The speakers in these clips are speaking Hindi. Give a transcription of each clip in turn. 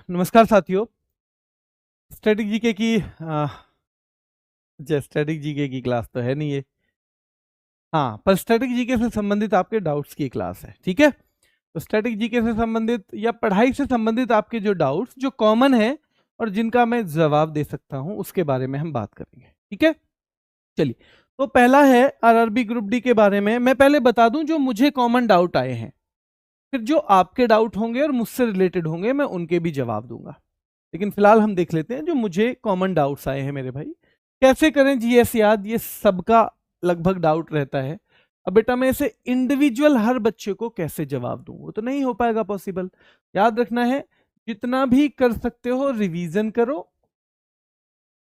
नमस्कार साथियों। स्टैटिक जीके की स्टैटिक जीके की क्लास तो है नहीं ये। हाँ, पर स्टैटिक जीके से संबंधित आपके डाउट्स की क्लास है, ठीक है। तो स्टैटिक जीके से संबंधित या पढ़ाई से संबंधित आपके जो डाउट्स जो कॉमन है और जिनका मैं जवाब दे सकता हूं उसके बारे में हम बात करेंगे, ठीक है। चलिए, तो पहला है आरआरबी ग्रुप डी के बारे में। मैं पहले बता दूं जो मुझे कॉमन डाउट आए हैं, फिर जो आपके डाउट होंगे और मुझसे रिलेटेड होंगे मैं उनके भी जवाब दूंगा। लेकिन फिलहाल हम देख लेते हैं जो मुझे कॉमन डाउट्स आए हैं मेरे भाई। कैसे करें जीएस याद, ये सबका लगभग डाउट रहता है। अब बेटा मैं इसे इंडिविजुअल हर बच्चे को कैसे जवाब दूं, वो तो नहीं हो पाएगा पॉसिबल। याद रखना है, जितना भी कर सकते हो रिवीजन करो।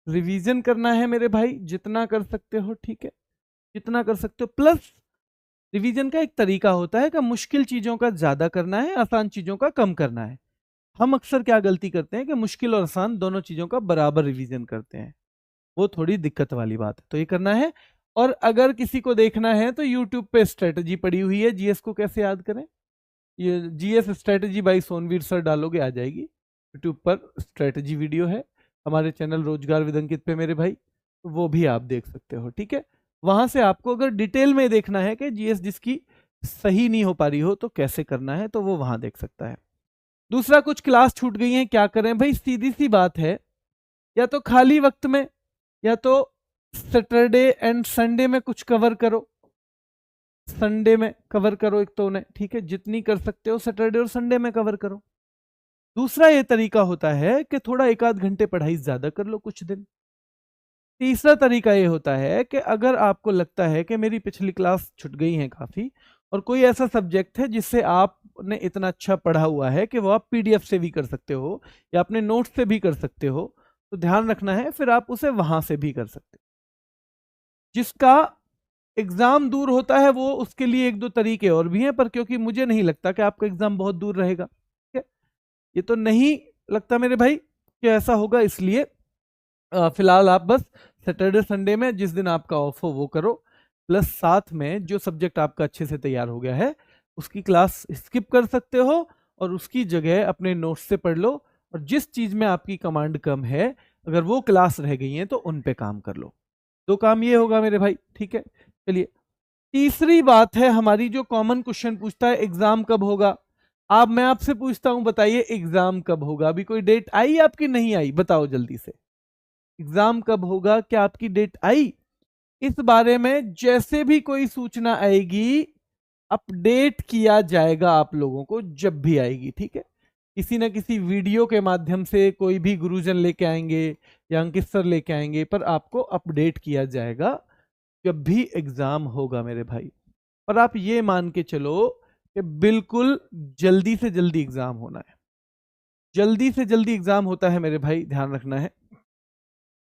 रिवीजन करना है मेरे भाई, जितना कर सकते हो, ठीक है, जितना कर सकते हो। प्लस रिवीजन का एक तरीका होता है कि मुश्किल चीजों का ज्यादा करना है, आसान चीजों का कम करना है। हम अक्सर क्या गलती करते हैं कि मुश्किल और आसान दोनों चीजों का बराबर रिवीजन करते हैं, वो थोड़ी दिक्कत वाली बात है, तो ये करना है। और अगर किसी को देखना है तो YouTube पे स्ट्रेटजी पड़ी हुई है, जीएस को कैसे याद करें, ये GS strategy by Sonveer sir डालोगे आ जाएगी। YouTube पर स्ट्रेटजी वीडियो है हमारे चैनल रोजगार विद अंकित पे मेरे भाई, तो वो भी आप देख सकते हो, ठीक है। वहां से आपको अगर डिटेल में देखना है कि जीएस जिसकी सही नहीं हो पा रही हो तो कैसे करना है, तो वो वहां देख सकता है। दूसरा, कुछ क्लास छूट गई है, क्या करें भाई, सीधी सी बात है, या तो खाली वक्त में या तो सैटरडे एंड संडे में कुछ कवर करो। संडे में कवर करो एक तो उन्हें, ठीक है, जितनी कर सकते हो सैटरडे और संडे में कवर करो। दूसरा ये तरीका होता है कि थोड़ा एक आध घंटे पढ़ाई ज्यादा कर लो कुछ दिन। तीसरा तरीका ये होता है कि अगर आपको लगता है कि मेरी पिछली क्लास छूट गई है काफी और कोई ऐसा सब्जेक्ट है जिससे आपने इतना अच्छा पढ़ा हुआ है कि वो आप पीडीएफ से भी कर सकते हो या अपने नोट्स से भी कर सकते हो, तो ध्यान रखना है फिर आप उसे वहां से भी कर सकते हो। जिसका एग्जाम दूर होता है वो उसके लिए एक दो तरीके और भी हैं, पर क्योंकि मुझे नहीं लगता कि आपका एग्जाम बहुत दूर रहेगा, ठीक है, ये तो नहीं लगता मेरे भाई कि ऐसा होगा, इसलिए फिलहाल आप बस सैटरडे संडे में जिस दिन आपका ऑफ हो वो करो। प्लस साथ में जो सब्जेक्ट आपका अच्छे से तैयार हो गया है उसकी क्लास स्किप कर सकते हो और उसकी जगह अपने नोट्स से पढ़ लो। और जिस चीज में आपकी कमांड कम है अगर वो क्लास रह गई है तो उन पे काम कर लो। दो काम ये होगा मेरे भाई, ठीक है। चलिए, तीसरी बात है हमारी, जो कॉमन क्वेश्चन पूछता है एग्जाम कब होगा। अब मैं आपसे पूछता हूं, बताइए एग्जाम कब होगा। अभी कोई डेट आई आपकी, नहीं आई, बताओ जल्दी से, एग्जाम कब होगा, क्या आपकी डेट आई। इस बारे में जैसे भी कोई सूचना आएगी अपडेट किया जाएगा आप लोगों को, जब भी आएगी, ठीक है। किसी ना किसी वीडियो के माध्यम से कोई भी गुरुजन लेके आएंगे या अंकित सर लेके आएंगे, पर आपको अपडेट किया जाएगा जब भी एग्जाम होगा मेरे भाई। और आप ये मान के चलो कि बिल्कुल जल्दी से जल्दी एग्जाम होना है, जल्दी से जल्दी एग्जाम होता है मेरे भाई, ध्यान रखना है।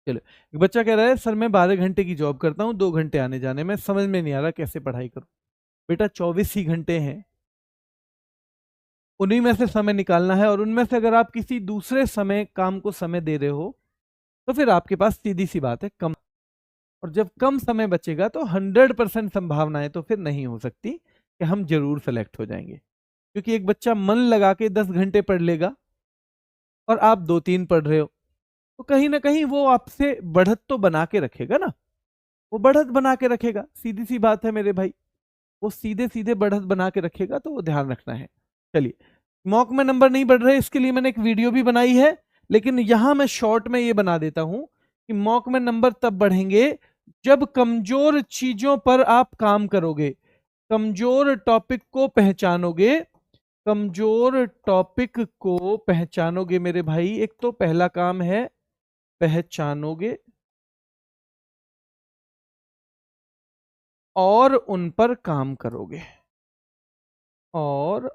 चलो, एक बच्चा कह रहा है सर मैं 12 घंटे की जॉब करता हूँ, 2 घंटे आने जाने में, समझ में नहीं आ रहा कैसे पढ़ाई करूं। बेटा 24 ही घंटे हैं, उन्हीं में से समय निकालना है, और उनमें से अगर आप किसी दूसरे समय काम को समय दे रहे हो तो फिर आपके पास सीधी सी बात है कम। और जब कम समय बचेगा तो 100% संभावनाएं तो फिर नहीं हो सकती कि हम जरूर सेलेक्ट हो जाएंगे। क्योंकि एक बच्चा मन लगा के 10 घंटे पढ़ लेगा और आप 2-3 पढ़ रहे हो, तो कहीं ना कहीं वो आपसे बढ़त तो बना के रखेगा ना, वो बढ़त बना के रखेगा, सीधी सी बात है मेरे भाई, वो सीधे सीधे बढ़त बना के रखेगा, तो वो ध्यान रखना है। चलिए, मॉक में नंबर नहीं बढ़ रहे, इसके लिए मैंने एक वीडियो भी बनाई है, लेकिन यहां मैं शॉर्ट में ये बना देता हूं कि मॉक में नंबर तब बढ़ेंगे जब कमजोर चीजों पर आप काम करोगे, कमजोर टॉपिक को पहचानोगे, कमजोर टॉपिक को पहचानोगे मेरे भाई। एक तो पहला काम है पहचानोगे और उन पर काम करोगे, और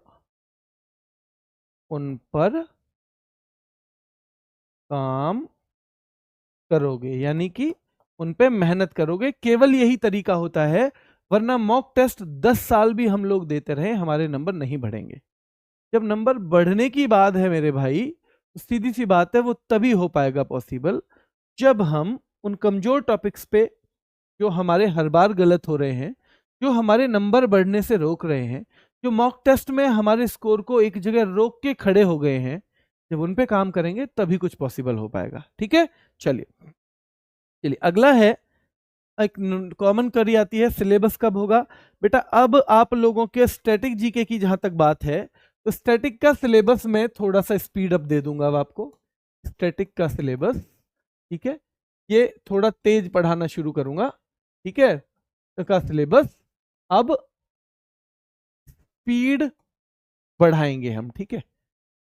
उन पर काम करोगे, यानी कि उन पे मेहनत करोगे, केवल यही तरीका होता है। वरना मॉक टेस्ट 10 साल भी हम लोग देते रहे हमारे नंबर नहीं बढ़ेंगे। जब नंबर बढ़ने की बात है मेरे भाई, तो सीधी सी बात है वो तभी हो पाएगा पॉसिबल जब हम उन कमजोर टॉपिक्स पे जो हमारे हर बार गलत हो रहे हैं, जो हमारे नंबर बढ़ने से रोक रहे हैं, जो मॉक टेस्ट में हमारे स्कोर को एक जगह रोक के खड़े हो गए हैं, जब उन पे काम करेंगे तभी कुछ पॉसिबल हो पाएगा। ठीक है, चलिए अगला है, एक कॉमन क्वेरी आती है, सिलेबस कब होगा। बेटा अब आप लोगों के स्टैटिक जीके की जहां तक बात है, तो स्टैटिक का सिलेबस में थोड़ा सा स्पीड अप दे दूंगा अब आपको। स्टैटिक का सिलेबस, ठीक है, ये थोड़ा तेज पढ़ाना शुरू करूंगा। ठीक है, का सिलेबस अब स्पीड बढ़ाएंगे हम। ठीक है,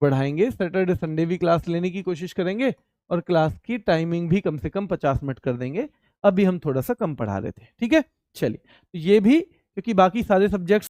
बढ़ाएंगे, सैटरडे संडे भी क्लास लेने की कोशिश करेंगे और क्लास की टाइमिंग भी कम से कम 50 मिनट कर देंगे। अभी हम थोड़ा सा कम पढ़ा रहे थे। ठीक है, चलिए, तो ये भी, क्योंकि बाकी सारे सब्जेक्ट्स